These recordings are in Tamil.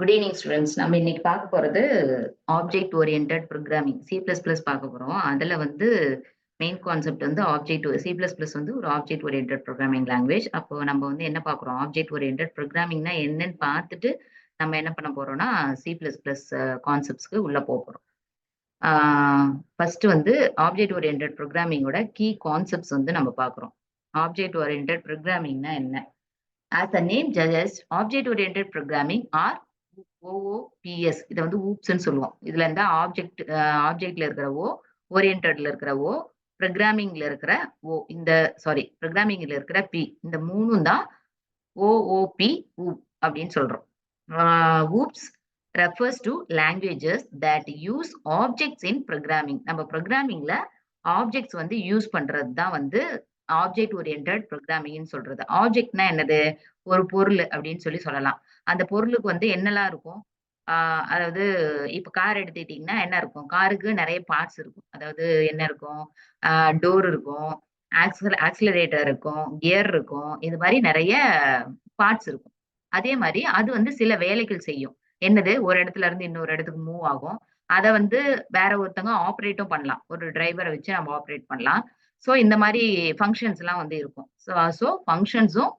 Good evening students. நம்ம இன்னைக்கு பார்க்க போறது ஆப்ஜெக்ட் ஓரியன்டட் ப்ரோக்ராமிங் C++ பார்க்க போறோம். அதுல வந்து மெயின் கான்செப்ட் வந்து C++ வந்து ஒரு ஆப்ஜெக்ட் ஓரியன்டட் ப்ரோக்ராமிங் லாங்குவேஜ். அப்போ நம்ம வந்து என்ன பார்க்குறோம், ஆப்ஜெக்ட் ஓரியன்டட் ப்ரோக்ராமிங்னா என்னன்னு பார்த்துட்டு நம்ம என்ன பண்ண போறோம்னா C++ கான்செப்ட்ஸ்க்கு உள்ள போறோம். ஃபர்ஸ்ட் வந்து ஆப்ஜெக்ட் ஓரியன்டட் ப்ரோக்ராமிங்கோட கீ கான்செப்ட்ஸ் வந்து நம்ம பார்க்குறோம். ஆப்ஜெக்ட் ஓரியன்டட் ப்ரோக்ராமிங்னா என்ன? As the name suggests, object-oriented programming or OOPS இதை வந்து ஊப்ஸ்ன்னு சொல்லுவோம். இதுல இருந்தா ஆப்ஜெக்ட்ல இருக்கிற ஓரியன்டட்ல இருக்கிற ப்ரோக்ராமிங்ல இருக்கிற ப்ரோக்ராமிங்ல இருக்கிற பி, இந்த மூணும் தான் OOP அப்படின்னு சொல்றோம். Oops refers to languages that use objects in programming. நம்ம ப்ரோக்ராமிங்ல ஆப்ஜெக்ட்ஸ் வந்து யூஸ் பண்றது தான் வந்து ஆப்ஜெக்ட் ஓரியன்டட் ப்ரோக்ராமிங்னு சொல்றது. ஆப்ஜெக்ட்னா என்னது? ஒரு பொருள் அப்படின்னு சொல்லலாம். அந்த பொருளுக்கு வந்து என்னெல்லாம் இருக்கும்? அதாவது இப்ப கார் எடுத்துக்கிட்டீங்கன்னா என்ன இருக்கும்? காருக்கு நிறைய பார்ட்ஸ் இருக்கும். அதாவது என்ன இருக்கும்? டோர் இருக்கும், ஆக்சிலரேட்டர் இருக்கும், கியர் இருக்கும். இது மாதிரி நிறைய பார்ட்ஸ் இருக்கும். அதே மாதிரி அது வந்து சில வேலைகள் செய்யும். என்னது? ஒரு இடத்துல இருந்து இன்னொரு இடத்துக்கு மூவ் ஆகும். அத வந்து வேற ஒருத்தவங்க ஆப்பரேட்டும் பண்ணலாம். ஒரு டிரைவர வச்சு நம்ம ஆப்பரேட் பண்ணலாம். சோ இந்த மாதிரி ஃபங்ஷன்ஸ்லாம் வந்து இருக்கும். சோ ஃபங்ஷன்ஸும்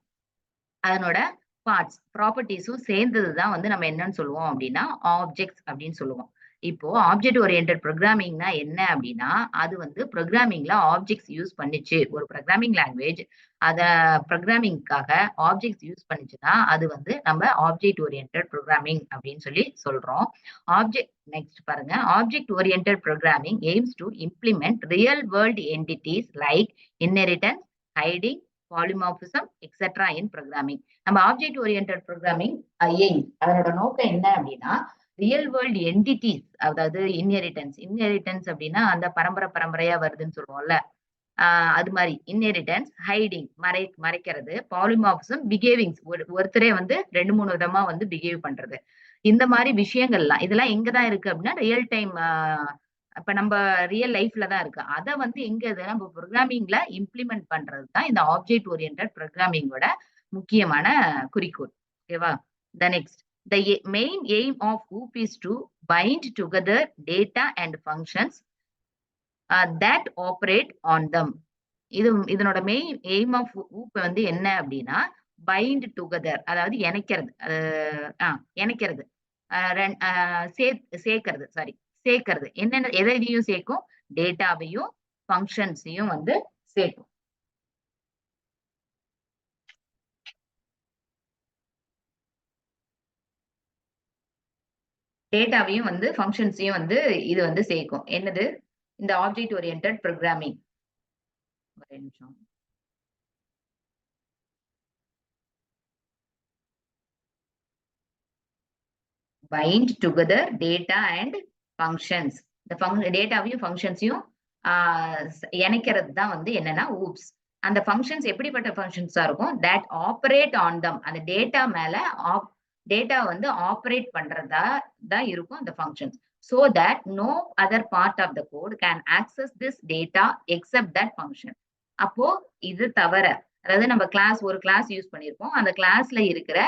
அதனோட பார்ட்ஸ், ப்ராப்பர்ட்டீஸும் சேர்ந்தது தான் வந்து நம்ம என்னன்னு சொல்லுவோம் அப்படின்னா ஆப்ஜெக்ட்ஸ் அப்படின்னு சொல்லுவோம். இப்போ ஆப்ஜெக்ட் ஓரியன்டட் ப்ரோக்ராமிங்னா என்ன அப்படின்னா, அது வந்து ப்ரோக்ராமிங்ல ஆப்ஜெக்ட்ஸ் யூஸ் பண்ணுச்சு. ஒரு ப்ரோக்ராமிங் லாங்குவேஜ் அத ப்ரோக்ராமிங்காக ஆப்ஜெக்ட்ஸ் யூஸ் பண்ணுச்சுன்னா, அது வந்து நம்ம ஆப்ஜெக்ட் ஓரியன்டட் ப்ரோக்ராமிங் அப்படின்னு சொல்றோம். நெக்ஸ்ட் பாருங்க. Object oriented programming AIIMS to implement real world entities like inheritance, hiding, polymorphism etcetera in programming. நம்ம ஆப்ஜெக்ட் ஓரியன்டட் ப்ரோக்ராமிங் அதனோட நோக்கம் என்ன அப்படின்னா, ரியல் வேர்ல்ட் என்டிட்டிஸ், அதாவது இன்ஹெரிட்டன்ஸ் அப்படின்னா அந்த பரம்பரையா வருதுன்னு சொல்லுவோம்ல, அது மாதிரி இன்ஹெரிட்டன்ஸ், ஹைடிங் மறைக்கிறது, பாலிமார்பிசம் பிஹேவிங்ஸ், ஒருத்தரே வந்து 2-3 விதமா வந்து பிஹேவ் பண்றது. இந்த மாதிரி விஷயங்கள்லாம் இதெல்லாம் எங்கதான் இருக்கு அப்படின்னா ரியல் டைம், இப்ப நம்ம ரியல் லைஃப்ல தான் இருக்கு. அத வந்து நம்ம ப்ரோக்ராமிங்ல இம்ப்ளிமெண்ட் பண்றது தான் இந்த ஆப்ஜெக்ட் ஓரியன்டட் ப்ரோக்ராமிங்கோட முக்கியமான குறிக்கோள். ஓகேவா? The next, the main aim of OOP is to bind together data and functions that operate on them. இதனோட மெயின் எய்ம் ஆஃப் OOP வந்து என்ன அப்படின்னா, பைண்ட் டுகெதர், அதாவது இணைக்கிறது, சேர்க்கிறது. என்னென்ன எதையும் சேர்க்கும்? டேட்டாவையும் ஃபங்க்ஷன்ஸையும் வந்து சேர்க்கும். டேட்டாவையும் வந்து ஃபங்க்ஷன்ஸையும் வந்து இது வந்து சேர்க்கும். என்னது? இந்த ஆப்ஜெக்ட் ஓரியன்டட் ப்ரோக்ராமிங். ஒரு நிமிஷம். Bind together data and functions. இந்த டேட்டாவையும் ஃபங்க்ஷன்ஸையும் இணைக்கிறது தான் வந்து என்னன்னா ஊப்ஸ். அந்த ஃபங்க்ஷன்ஸ் எப்படிப்பட்ட ஃபங்க்ஷன்ஸா இருக்கும்? That operate on them. அந்த டேட்டா மேல டேட்டா வந்து ஆப்பரேட் பண்றதா தான் இருக்கும் அந்த functions. So that no other part of the code can access this data except that function. அப்போ இது தவிர, அதாவது நம்ம ஒரு கிளாஸ் யூஸ் பண்ணியிருப்போம். அந்த கிளாஸ்ல இருக்கிற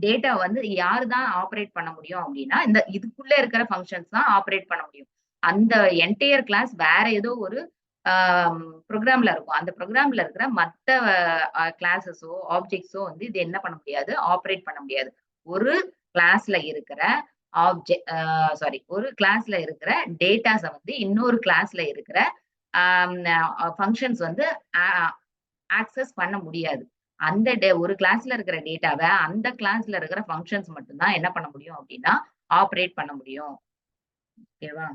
டேட்டா வந்து யாரு தான் ஆப்பரேட் பண்ண முடியும் அப்படின்னா, இதுக்குள்ள இருக்கிற ஃபங்க்ஷன்ஸ் தான் ஆப்பரேட் பண்ண முடியும். அந்த என்டையர் கிளாஸ் வேற ஏதோ ஒரு ப்ரோக்ராம்ல இருக்கும். அந்த ப்ரோக்ராம்ல இருக்கிற மத்த கிளாஸஸோ ஆப்ஜெக்ட்ஸோ வந்து இது என்ன பண்ண முடியாது? ஆப்பரேட் பண்ண முடியாது. ஒரு கிளாஸ்ல இருக்கிற ஒரு கிளாஸ்ல இருக்கிற டேட்டாஸ வந்து இன்னொரு கிளாஸ்ல இருக்கிற ஃபங்க்ஷன்ஸ் வந்து ஆக்சஸ் பண்ண முடியாது. ஒரு கிளாஸ்ல இருக்கிற டேட்டாவை அந்த கிளாஸ்ல இருக்கிற ஃபங்க்ஷன்ஸ் மட்டும்தான் என்ன பண்ண முடியும் அப்படின்னா ஆப்பரேட் பண்ண முடியும். ஓகேவா?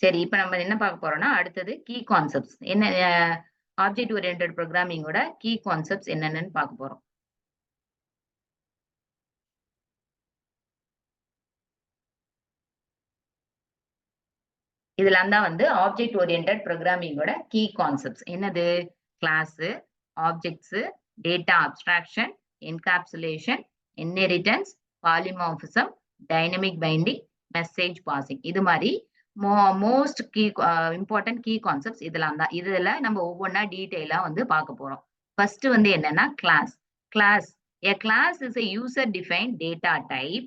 சரி, இப்ப நம்ம என்ன பார்க்க போறோம்னா, அடுத்தது கீ கான்செப்ட்ஸ் என்ன, ஆப்ஜெக்ட் ஓரியன்டட் ப்ரோக்ராமிங்கோட கீ கான்செப்ட்ஸ் என்னென்னு பார்க்க போறோம். இதெல்லாம் தான் வந்து ஆப்ஜெக்ட் ஓரியன்டட் ப்ரோக்ராமிங்கோட கீ கான்செப்ட்ஸ். என்னது? Class, objects, data abstraction, encapsulation, inheritance, polymorphism, dynamic binding, message passing. இது மாதிரி most key important key concepts இதெல்லாம் தான். இதுல நம்ம ஒவ்வொன்னா டீடைலா வந்து பார்க்க போறோம். ஃபர்ஸ்ட் வந்து என்னன்னா class. Class a class is a user defined data type.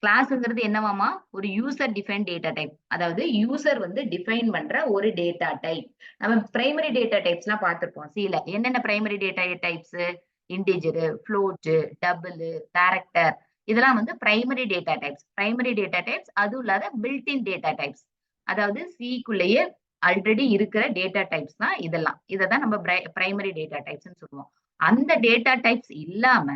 கிளாஸ்ங்கிறது என்னவாமா? ஒரு யூசர் டிஃபைன் டேட்டா டைப். அதாவது யூசர் வந்து டிஃபைன் பண்ற ஒரு டேட்டா டைப். நம்ம பிரைமரி டேட்டா டைப்ஸ்லாம் பார்த்திருப்போம். சில என்னென்ன primary data types? Integer, float, double, character இதெல்லாம் வந்து primary data types. Primary data types அதுவும் இல்லாத பில்ட் இன் டேட்டா டைப்ஸ். அதாவது சிக்குள்ளேயே ஆல்ரெடி இருக்கிற டேட்டா டைப்ஸ் தான் இதெல்லாம். இதை தான் நம்ம பிரைமரி டேட்டா டைப்ஸ்னு சொல்லுவோம். அந்த டேட்டா டைப்ஸ் இல்லாம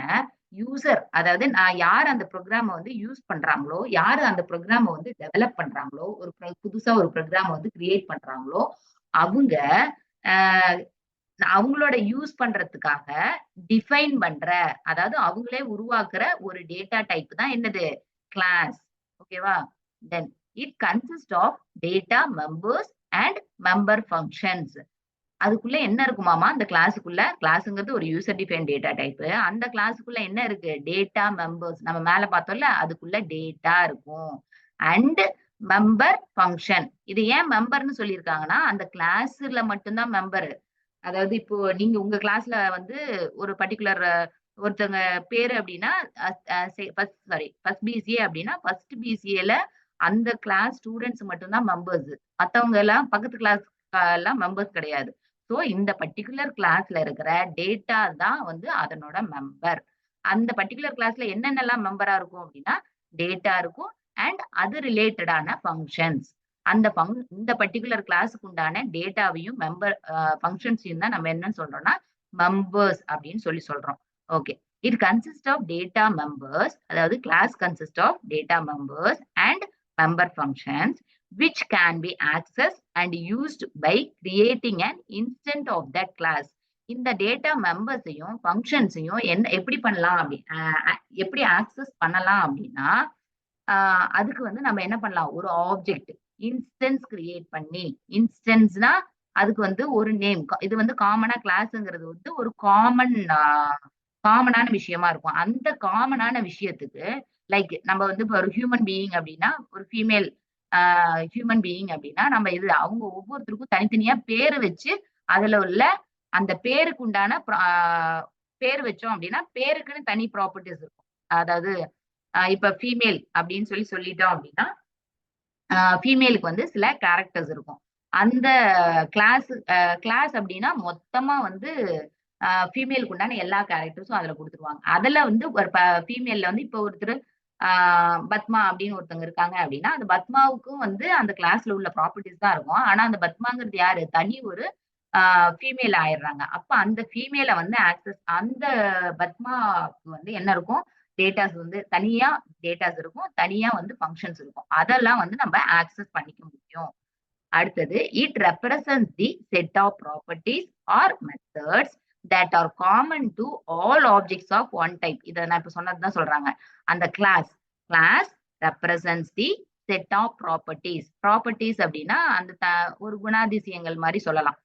யூசர் அதாவது நான் யார் அந்த ப்ரோக்ராம வந்து யூஸ் பண்றாங்களோ, யாரு அந்த ப்ரோக்ராம வந்து டெவலப் பண்றாங்களோ, ஒரு புதுசா ஒரு ப்ரோக்ராம வந்து கிரியேட் பண்றாங்களோ, அவங்க அ அவங்களோட யூஸ் பண்றதுக்காக டிஃபைன் பண்ற, அதாவது அவங்களே உருவாக்குற ஒரு டேட்டா டைப் தான் என்னது? கிளாஸ். ஓகேவா? Then it consist of data members and member functions. அதுக்குள்ள என்ன இருக்குமாமா? அந்த கிளாஸ்க்குள்ள கிளாஸ்ங்கிறது ஒரு யூசர் டிஃபைன் டேட்டா டைப். அந்த கிளாஸ்க்குள்ள என்ன இருக்கு? Data members. நம்ம மேல பார்த்தோம்ல, அதுக்குள்ள டேட்டா இருக்கும். And member function. இது ஏன் மெம்பர்ன்னு சொல்லியிருக்காங்கன்னா, அந்த கிளாஸ்ல மட்டும் தான் மெம்பர். அதாவது இப்போ நீங்க உங்க கிளாஸ்ல வந்து ஒரு பர்ட்டிகுலர் ஒருத்தவங்க பேரு அப்படின்னா, ஃபர்ஸ்ட் பிசிஏ அப்படின்னா, ஃபர்ஸ்ட் பிசிஏல அந்த கிளாஸ் ஸ்டூடண்ட்ஸ் மட்டும் தான் மெம்பர்ஸ். மத்தவங்க எல்லாம் பக்கத்து கிளாஸ் எல்லாம் மெம்பர்ஸ் கிடையாது. சோ இந்த பர்ட்டிகுலர் கிளாஸ்ல இருக்கிற டேட்டா தான் வந்து அதனோட மெம்பர். அந்த பர்ட்டிகுலர் கிளாஸ்ல என்னென்னலாம் மெம்பரா இருக்கும் அப்படின்னா, டேட்டா இருக்கும் அண்ட் அது ரிலேட்டடான ஃபங்ஷன்ஸ். இந்த பர்ட்டிகுலர் கிளாஸ்க்கு உண்டான டேட்டாவையும் ஃபங்ஷன்ஸையும் தான் நம்ம என்னன்னு சொல்றோம்னா, மெம்பர்ஸ் அப்படின்னு சொல்றோம். Okay. It consist of data members. அதாவது class consist of data members and member functions which can be accessed and used by creating an instance of that class. இந்த டேட்டா மெம்பர்ஸையும் ஃபங்ஷன்ஸையும் எப்படி பண்ணலாம் எப்படி ஆக்சஸ் பண்ணலாம் அப்படின்னா, அதுக்கு வந்து நம்ம என்ன பண்ணலாம்? ஒரு ஆப்ஜெக்ட் இன்ஸ்டன்ஸ் கிரியேட் பண்ணி, இன்ஸ்டன்ஸ்னா அதுக்கு வந்து ஒரு நேம். இது வந்து காமனா கிளாஸ்ங்கிறது வந்து ஒரு காமனான விஷயமா இருக்கும். அந்த காமனான விஷயத்துக்கு லைக் நம்ம வந்து இப்ப ஒரு ஹியூமன் பீயிங் அப்படின்னா, ஒரு ஃபீமேல் ஹியூமன் பீயிங் அப்படின்னா, நம்ம இது அவங்க ஒவ்வொருத்தருக்கும் தனித்தனியா பேரு வச்சு, அதுல உள்ள அந்த பேருக்கு உண்டான பேர் வச்சோம் அப்படின்னா, பேருக்குன்னு தனி ப்ராப்பர்ட்டீஸ் இருக்கும். அதாவது இப்ப ஃபீமேல் அப்படின்னு சொல்லிட்டோம் அப்படின்னா, ஃபீமேலுக்கு வந்து சில கேரக்டர்ஸ் இருக்கும். அந்த கிளாஸ் அப்படின்னா மொத்தமா வந்து ஃபீமேலுக்கு உண்டான எல்லா கேரக்டர்ஸும் அதுல குடுத்துருவாங்க. அதுல வந்து ஒரு ஃபீமேல்ல வந்து இப்ப ஒருத்தரு ஆ பத்மா அப்படின்னு ஒருத்தவங்க இருக்காங்க அப்படின்னா, அந்த பத்மாவுக்கும் வந்து அந்த கிளாஸ்ல உள்ள ப்ராப்பர்ட்டீஸ் தான் இருக்கும். ஆனா அந்த பத்மாங்கிறது யாரு? தனி ஒரு ஆ ஃபீமேல் ஆயிடுறாங்க. அப்ப அந்த ஃபீமேல வந்து அந்த பத்மாவுக்கு வந்து என்ன இருக்கும்? டேட்டாஸ் வந்து தனியா டேட்டாஸ் இருக்கும். தனியா வந்து ஃபங்ஷன்ஸ் இருக்கும். அதெல்லாம் வந்து நம்ம ஆக்சஸ் பண்ணிக்க முடியும். அடுத்தது it represents the set of properties or methods that are common to all objects of one type. இத நான் இப்ப சொன்னதுதான் சொல்றாங்க. அந்த class represents the set of properties. Properties அப்படின்னா அந்த ஒரு குணாதிசயங்கள் மாதிரி சொல்லலாம்.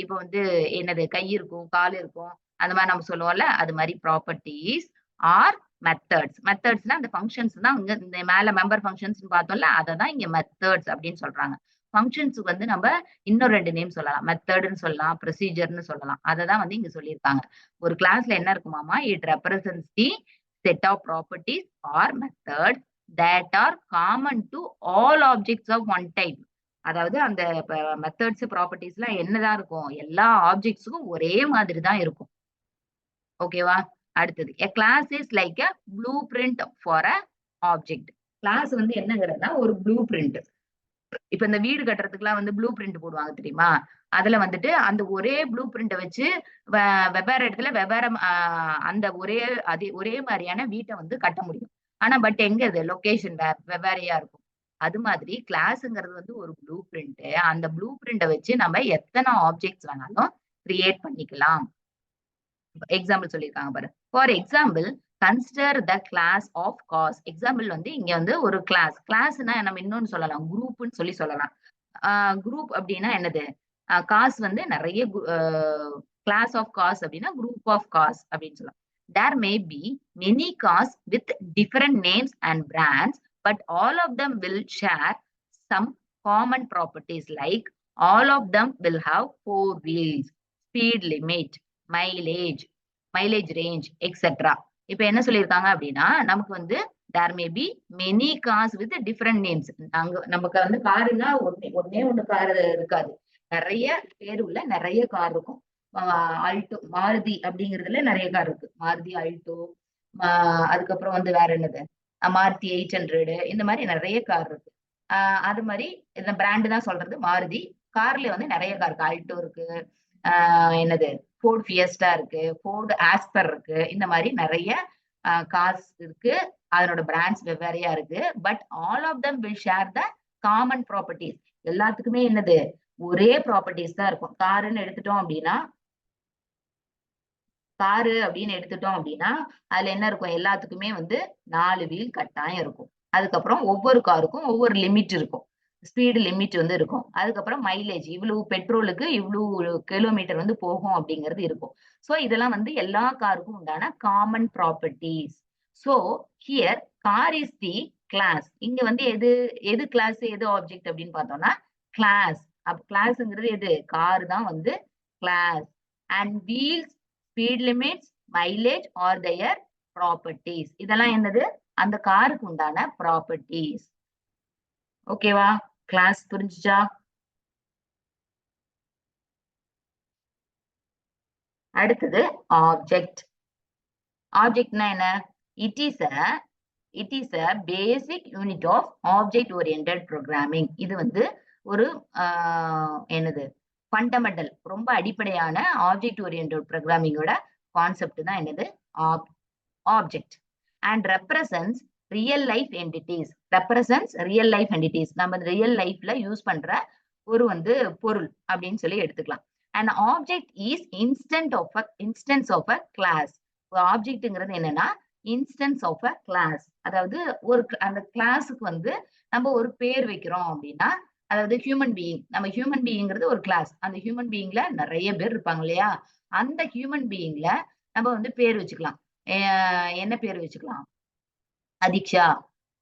இப்ப வந்து என்னது கை இருக்கும், கால் இருக்கும். அந்த மாதிரி நம்ம சொல்லுவோம்ல, அது மாதிரி ப்ராப்பர்ட்டீஸ் ஆர் மெத்தட்ஸ். மெத்தட்ஸ்னா அந்த ஃபங்ஷன்ஸ் தான் இங்க இந்த மேல மெம்பர் ஃபங்ஷன்ஸ்ன்னு பார்த்தோம்ல, அததான் இங்க மெத்தட்ஸ் அப்படின்னு சொல்றாங்க. ஃபங்ஷன்ஸ்க்கு வந்து நம்ம இன்னும் 2 நேம் சொல்லலாம். மெத்தட்ன்னு சொல்லலாம், ப்ரொசீஜர்ன்னு சொல்லலாம். அததான் வந்து இங்க சொல்லியிருக்காங்க. ஒரு கிளாஸ்ல என்ன இருக்குமாமா? It represents the set of properties or methods that are common to all objects of one type. அதாவது அந்த மெத்தட்ஸ், ப்ராப்பர்ட்டீஸ்லாம் என்னதான் இருக்கும்? எல்லா ஆப்ஜெக்ட்ஸ்க்கும் ஒரே மாதிரி தான் இருக்கும். ஓகேவா? அடுத்தது a class is like a blueprint for a object. Class வந்து என்னங்கிறதுனா ஒரு ப்ளூ பிரிண்ட். இப்ப இந்த வீடு கட்டுறதுக்குலாம் வந்து ப்ளூ பிரிண்ட் போடுவாங்க தெரியுமா? அதுல வந்துட்டு அந்த ஒரே ப்ளூ பிரிண்ட்ட வச்சு வெவ்வேறு இடத்துல அந்த ஒரே மாரியான வீட்ட வந்து கட்ட முடியும். ஆனா பட் எங்க இது லொகேஷன் வெவ்வேறையா இருக்கும். அது மாதிரி கிளாஸ்ங்கிறது வந்து ஒரு ப்ளூ பிரிண்ட். அந்த ப்ளூ பிரிண்ட்ட வச்சு நம்ம எத்தன ஆப்ஜெக்ட்ஸ் வேணாலும் கிரியேட் பண்ணிக்கலாம். எக்ஸாம்பிள் சொல்லியிருக்காங்க பாரு. For example consider the class of cars. Example வந்து இங்க வந்து ஒரு கிளாஸ்னா நம்ம இன்னொன்னு சொல்லலாம். குரூப்ன்னு சொல்லலாம். குரூப் அப்படின்னா என்னது? காஸ் வந்து நிறைய கிளாஸ் ஆஃப் காஸ் அப்படின்னா குரூப் ஆஃப் காஸ் அப்படின்னு சொல்லலாம். There may be many cars with different names and brands but all of them will share some common properties like all of them will have 4 wheels, speed limit, mileage, mileage range, etc. இப்ப என்ன சொல்லியிருக்காங்க அப்படின்னா நமக்கு வந்து there may be many cars with different names. நமக்கு வந்து காருன்னா ஒன்னே ஒண்ணு கார் இருக்காது, நிறைய பேர் உள்ள நிறைய கார் இருக்கும். ஆல்டோ, மாருதி அப்படிங்கிறதுல நிறைய கார் இருக்கு. மாருதி ஆல்டோ, அதுக்கப்புறம் வந்து வேற என்னது, மாருதி 800, இந்த மாதிரி நிறைய கார் இருக்கு. அது மாதிரி இந்த பிராண்டு தான் சொல்றது மாருதி. கார்ல வந்து நிறைய கார் இருக்கு. ஆல்டோ இருக்கு, என்னது ஃபோர்ட் ஃபியஸ்டா இருக்கு, ஃபோர்ட் ஆஸ்பர் இருக்கு, இந்த மாதிரி நிறைய கார்ஸ் இருக்கு. அதனோட பிராண்ட்ஸ் வெவ்வேறையா இருக்கு. But all of them will share the common properties. எல்லாத்துக்குமே என்னது, ஒரே ப்ராப்பர்ட்டிஸ் தான் இருக்கும். காருன்னு எடுத்துட்டோம் அப்படின்னா அதுல என்ன இருக்கும், எல்லாத்துக்குமே வந்து 4 வீல் கட்டாயம் இருக்கும். அதுக்கப்புறம் ஒவ்வொரு காருக்கும் ஒவ்வொரு லிமிட் இருக்கும், ஸ்பீடு லிமிட் வந்து இருக்கும். அதுக்கப்புறம் மைலேஜ், இவ்வளவு பெட்ரோலுக்கு இவ்வளவு கிலோமீட்டர் வந்து போகும் அப்படிங்கிறது இருக்கும். சோ இதெல்லாம் வந்து எல்லா காருக்கும் உண்டான common properties. So here car is the class. இங்க வந்து எது எது கிளாஸ், எது ஆப்ஜெக்ட் அப்படின்னு பார்த்தோம்னா கிளாஸ். அப்ப கிளாஸ்ங்கிறது எது, கார் தான் வந்து class. And wheels, speed limits, mileage are their properties. இதெல்லாம் என்னது, அந்த காருக்கு உண்டான ப்ராப்பர்ட்டிஸ். ஓகேவா, கிளாஸ் புரிஞ்சுச்சா? அடுத்தது ஆப்ஜெக்ட். ஆப்ஜெக்ட்னா என்ன, it is a basic unit of object oriented programming. இது வந்து ஒரு என்னது, ஃபண்டமெண்டல், ரொம்ப அடிப்படையான ஆப்ஜெக்ட் ஓரியன்டட் ப்ரோக்ராமிங்கோட கான்செப்ட் தான் என்னது, object. And represents real life entities. Represents real life entities, நம்ம ரியல் லைஃப்ல யூஸ் பண்ற ஒரு வந்து பொருள் அப்படின்னு சொல்லி எடுத்துக்கலாம். And object is instance of a class. ஆப்ஜெக்ட்ங்கிறது என்னன்னா இன்ஸ்டன்ஸ் ஆஃப் அ கிளாஸ். அதாவது அந்த கிளாஸுக்கு வந்து நம்ம ஒரு பேர் வைக்கிறோம் அப்படின்னா, அதாவது ஹியூமன் பீயிங், நம்ம ஹியூமன் பீயிங்கிறது ஒரு கிளாஸ். அந்த ஹியூமன் பீயிங்ல நிறைய பேர் இருப்பாங்க இல்லையா, அந்த ஹியூமன் பீயிங்ல நம்ம வந்து பேர் வச்சுக்கலாம். என்ன பேர் வச்சுக்கலாம், அதிக்ஷா,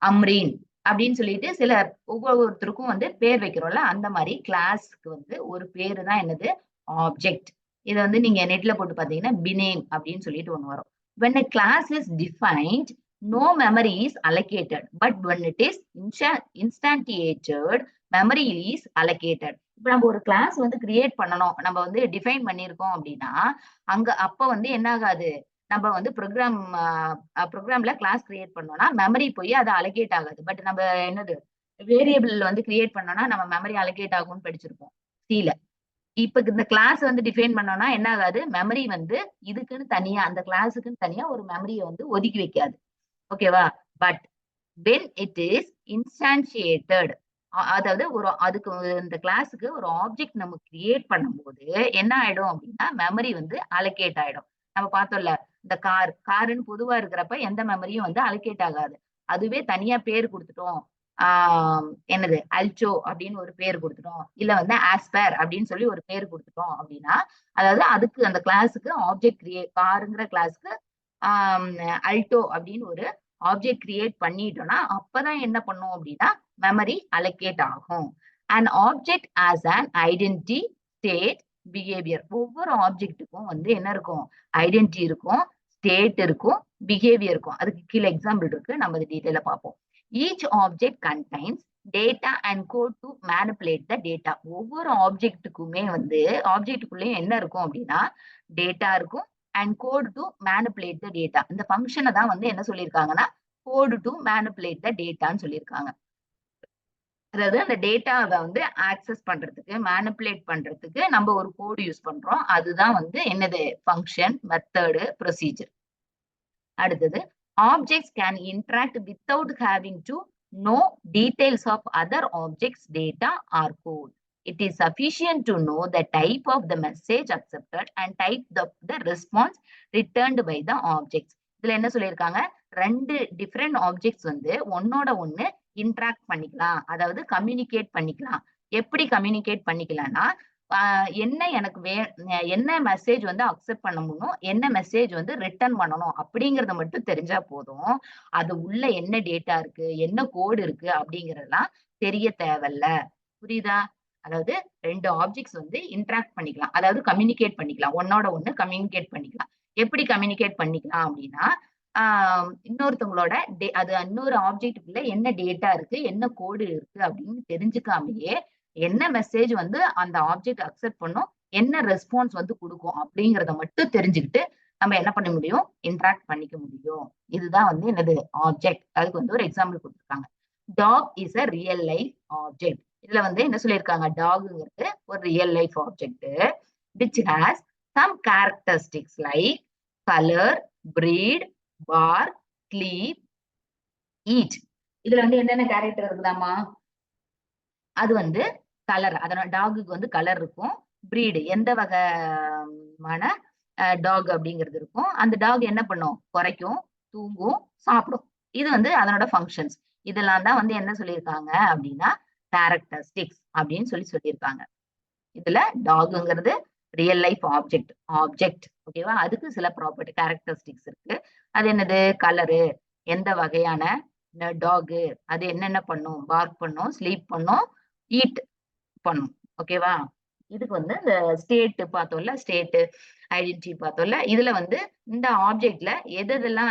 அம்ரீன் அப்படின்னு சொல்லிட்டு சில ஒவ்வொருத்தருக்கும் வந்து பேர் வைக்கிறோம்ல, அந்த மாதிரி கிளாஸ்க்கு வந்து ஒரு பேரு தான் என்னது, ஆப்ஜெக்ட். இதை வந்து நீங்க நெட்ல போட்டு பாத்தீங்கன்னா பினேம் அப்படின்னு சொல்லிட்டு ஒண்ணு வரும். when a class is defined, no memory is allocated, but when it is instantiated, memory is allocated. இப்ப நம்ம ஒரு கிளாஸ் வந்து கிரியேட் பண்ணணும், நம்ம வந்து டிஃபைன் பண்ணியிருக்கோம் அப்படின்னா அப்ப வந்து என்ன ஆகாது, நம்ம வந்து ப்ரோக்ராம்ல கிளாஸ் கிரியேட் பண்ணோம்னா மெமரி போய் அது அலோகேட் ஆகாது. பட் நம்ம என்னது, வேரியபிள் வந்து கிரியேட் பண்ணோம்னா நம்ம மெமரி அலோகேட் ஆகும்னு படிச்சிருப்போம் சில. இப்ப இந்த கிளாஸ் வந்து டிஃபைன் பண்ணோம்னா என்ன ஆகாது, மெமரி வந்து இதுக்குன்னு தனியா, அந்த கிளாஸுக்குன்னு தனியா ஒரு மெமரியை வந்து ஒதுக்கி வைக்காது. ஓகேவா. But when it is instantiated, அதாவது அதுக்கு இந்த கிளாஸுக்கு ஒரு ஆப்ஜெக்ட் நம்ம கிரியேட் பண்ணும்போது என்ன ஆயிடும் அப்படின்னா மெமரி வந்து அலோகேட் ஆயிடும். நம்ம பார்த்தோம்ல, இந்த காருன்னு பொதுவா இருக்கிறப்ப எந்த மெமரியும் வந்து அலோகேட் ஆகாது. அதுவே தனியா பேர் கொடுத்துட்டோம், என்னது அல்சோ அப்படின்னு ஒரு பேர் கொடுத்துட்டோம், இல்ல வந்து ஆஸ்பர் அப்படின்னு சொல்லி ஒரு பேர் கொடுத்துட்டோம் அப்படின்னா, அதாவது அதுக்கு அந்த கிளாஸுக்கு ஆப்ஜெக்ட் காருங்கிற கிளாஸுக்கு அல்டோ அப்படின்னு ஒரு ஆப்ஜெக்ட் கிரியேட் பண்ணிட்டோம்னா அப்பதான் என்ன பண்ணும் அப்படின்னா மெமரி அலோகேட் ஆகும். And object as an identity, state, behaviour. ஒவ்வொரு ஆப்ஜெக்ட்டுக்கும் வந்து என்ன இருக்கும், ஐடென்டிட்டி இருக்கும், ஸ்டேட் இருக்கும், பிஹேவியர் இருக்கும். அதுக்கு கீழே எக்ஸாம்பிள் இருக்கு, நம்ம டீட்டெயில பார்ப்போம். Each object contains data and code to manipulate the data. ஒவ்வொரு ஆப்ஜெக்ட்டுக்குமே வந்து ஆப்ஜெக்ட்டுக்குள்ளேயும் என்ன இருக்கும் அப்படின்னா டேட்டா இருக்கும் and code to manipulate the டேட்டா. இந்த ஃபங்க்ஷனை தான் வந்து என்ன சொல்லியிருக்காங்கன்னா கோட் டு மேனிபுலேட் த டேட்டான்னு சொல்லியிருக்காங்க. அதாவது அந்த டேட்டாவை வந்து ஆக்சஸ் பண்றதுக்கு, மேனிபுலேட் பண்றதுக்கு நம்ம ஒரு கோடு யூஸ் பண்றோம். அதுதான் வந்து என்னது, ஃபங்க்ஷன், மெத்தடு, ப்ரொசீஜர். அடுத்தது, objects can interact without having to know details of other objects, data or code. It is sufficient to know the type of the message accepted and type the response returned by the objects. இதுல என்ன சொல்லியிருக்காங்க, 2 டிஃபரெண்ட் ஆப்ஜெக்ட்ஸ் வந்து ஒன்னோட ஒண்ணு இன்டராக்ட் பண்ணிக்கலாம், அதாவது கம்யூனிகேட் பண்ணிக்கலாம். எப்படி கம்யூனிகேட் பண்ணிக்கலாம்னா, என்ன மெசேஜ் வந்து அக்செப்ட் பண்ண முடியும், என்ன மெசேஜ் வந்து ரிட்டர்ன் பண்ணணும் அப்படிங்கறத மட்டும் தெரிஞ்சா போதும். அது உள்ள என்ன டேட்டா இருக்கு, என்ன கோடு இருக்கு அப்படிங்கறதெல்லாம் தெரிய தேவையில்ல. புரியுதா? அதாவது 2 ஆப்ஜெக்ட்ஸ் வந்து இன்டராக்ட் பண்ணிக்கலாம். அதாவது கம்யூனிகேட் பண்ணிக்கலாம். ஒண்ணோட ஒண்ணு கம்யூனிகேட் பண்ணிக்கலாம். எப்படி கம்யூனிகேட் பண்ணிக்கலாம் அப்படின்னா, ஆ இன்னொருத்தவங்களோட அது இன்னொரு ஆப்ஜெக்ட்டுக்குள்ள என்ன டேட்டா இருக்கு, என்ன கோடு இருக்கு அப்படின்னு தெரிஞ்சுக்காமயே, என்ன மெசேஜ் வந்து அந்த ஆப்ஜெக்ட் அக்செப்ட் பண்ணும், என்ன ரெஸ்பான்ஸ் வந்து குடுக்கும் அப்படிங்கிறத மட்டும் தெரிஞ்சுக்கிட்டு, நம்ம என்ன பண்ண முடியும்? இன்டராக்ட் பண்ணிக்க முடியும். இதுதான் வந்து என்னது? ஆப்ஜெக்ட். அதுக்கு வந்து ஒரு எக்ஸாம்பிள் குடுத்துருக்காங்க. Dog is a real life object. இதுல வந்து என்ன சொல்லியிருக்காங்க? டாக்ங்கிறது ஒரு real life object which has some characteristics like color, breed, bark, sleep, eat. இதுல வந்து என்னென்ன கேரக்டர் இருக்குதாமா? அது வந்து கலர். அதனால டாகுக்கு வந்து கலர் இருக்கும். பிரீடு எந்த வகைமான டாக் அப்படிங்கிறது இருக்கும். அந்த டாக் என்ன பண்ணும்? குரைக்கும், தூங்கும், சாப்பிடும். இது வந்து அதனோட ஃபங்ஷன்ஸ். இதெல்லாம் தான் வந்து என்ன சொல்லியிருக்காங்க அப்படின்னா, கேரக்டரிஸ்டிக்ஸ் அப்படின்னு சொல்லியிருக்காங்க. இதுல டாக்ங்கிறது ரியல் லைஃப் ஆப்ஜெக்ட் ஓகேவா? அதுக்கு சில ப்ராப்பர்ட்டி கேரக்டரிஸ்டிக்ஸ் இருக்கு. அது என்னது? கலரு, எந்த வகையான டாகு, அது என்னென்ன பண்ணும்? பார்க் பண்ணும், ஸ்லீப் பண்ணும், ஈட் பண்ணும். ஓகேவா? இதுக்கு வந்து இந்த ஸ்டேட் பார்த்தோம்ல, ஸ்டேட் ஐடென்டிட்டி பார்த்தோம்ல. இதுல வந்து இந்த ஆப்ஜெக்ட்ல எதெல்லாம்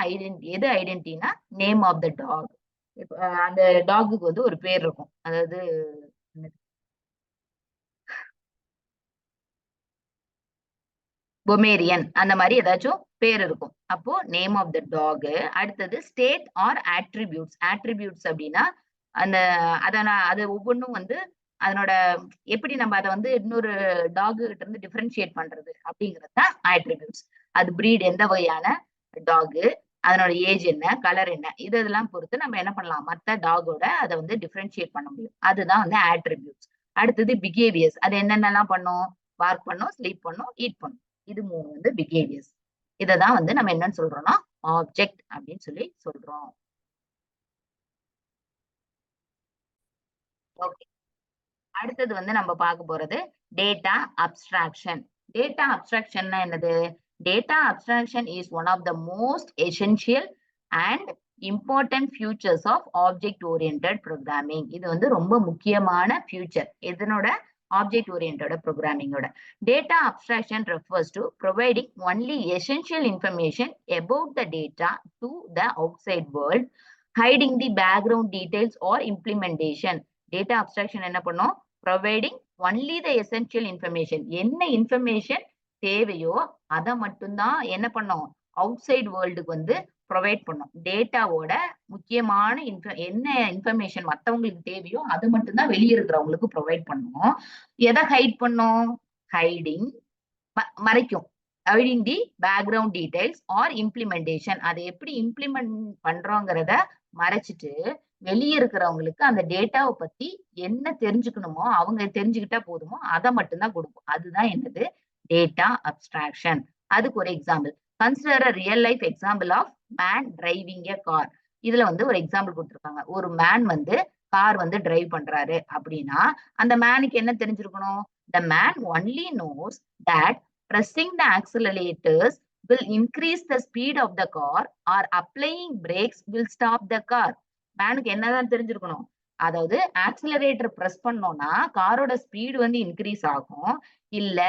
எது ஐடென்டிட்டினா நேம் ஆஃப் த டாக். இப்ப அந்த டாகுக்கு வந்து ஒரு பேர் இருக்கும். அதாவது பொமேரியன் அந்த மாரி ஏதாச்சும் பேர் இருக்கும். அப்போ நேம் ஆஃப் த டாக். அடுத்தது ஸ்டேட் ஆர் ஆட்ரிபியூட்ஸ். ஆட்ரிபியூட்ஸ் அப்டின்னா, அந்த அது ஒவ்வொன்னும் வந்து அதனோட எப்படி நம்ம அத வந்து இன்னொரு டாக் கிட்ட இருந்து டிஃபரன்ஷியேட் பண்றது அப்படிங்கிறது தான் ஆட்ரிபியூட்ஸ். அது பிரீட் எந்த வகையான டாக், அதனோட ஏஜ் என்ன, கலர் என்ன, இதெல்லாம் பொறுத்து நம்ம என்ன பண்ணலாம்? மத்த டாகோட அத வந்து டிஃபரன்ஷியேட் பண்ண முடியும். அதுதான் வந்து ஆட்ரிபியூட்ஸ். அடுத்தது பிஹேவியர்ஸ். அது என்னென்னலாம் பண்ணும்? பார்க் பண்ணும், ஸ்லீப் பண்ணும், ஈட் பண்ணும். இது 3 வந்து பிஹேவியர்ஸ். இததான் வந்து நம்ம என்னன்னு சொல்றோம்னா, ஆப்ஜெக்ட் அப்படின்னு சொல்லி சொல்றோம். ஓகே. அடுத்தது வந்து நம்ம பார்க்க போறது டேட்டா அப்ஸ்ட்ராக்ஷன். டேட்டா அப்ஸ்ட்ராக்ஷன்னா என்னது? Data abstraction is one of the most essential and important features of object oriented programming. இது வந்து ரொம்ப முக்கியமான ஃபியூச்சர். எதனோட? ஆப்ஜெக்ட் ஓரியன்டட் ப்ரோக்ராமிங்கோட. Data abstraction refers to providing only essential information about the data to the outside world, hiding the background details or implementation. Data abstraction என்ன பண்ணும்? Providing only the essential information. என்ன இன்ஃபர்மேஷன் தேவையோ அத மட்டும் தான் என்ன பண்ணும்? அவுட் சைட் வேர்ல்டுக்கு வந்து ப்ரொவைட் பண்ணும். டேட்டாவோட முக்கியமான என்ன இன்ஃபர்மேஷன் மத்தவங்களுக்கு தேவையோ அது மட்டும் தான் வெளிய இருக்கிறவங்களுக்கு ப்ரொவைட் பண்ணும். எத ஹைட் பண்ணும்? ஹைடிங் மறைக்கும். ஹைடிங் தி பேக்கிரவுண்ட் டீடைல்ஸ் ஆர் இம்ப்ளிமெண்டேஷன். அத எப்படி இம்ப்ளிமெண்ட் பண்றோங்கிறத மறைச்சிட்டு வெளிய இருக்கிறவங்களுக்கு அந்த டேட்டாவ பத்தி என்ன தெரிஞ்சுக்கணுமோ, அவங்க தெரிஞ்சுக்கிட்டா போதுமோ, அத மட்டும் தான் குடுக்கும். அதுதான் என்னது? Data abstraction. அதுக்கு ஒரு example. Consider a real life example of man driving a car. இதுல வந்து ஒரு எக்ஸாம்பிள் குடுத்திருக்காங்க. ஒரு மேன் வந்து கார் வந்து டிரைவ் பண்றாரு அப்படின்னா, அந்த மேனுக்கு என்ன தெரிஞ்சிருக்கணும்? The man only knows that pressing the accelerators will increase the speed of the car or applying brakes will stop the car. மேனுக்கு என்னதான் தெரிஞ்சிருக்கணும்? அதாவது ஆக்சிலரேட்டர் பிரஸ் பண்ணோம்னா காரோட ஸ்பீடு வந்து இன்கிரீஸ் ஆகும். இல்ல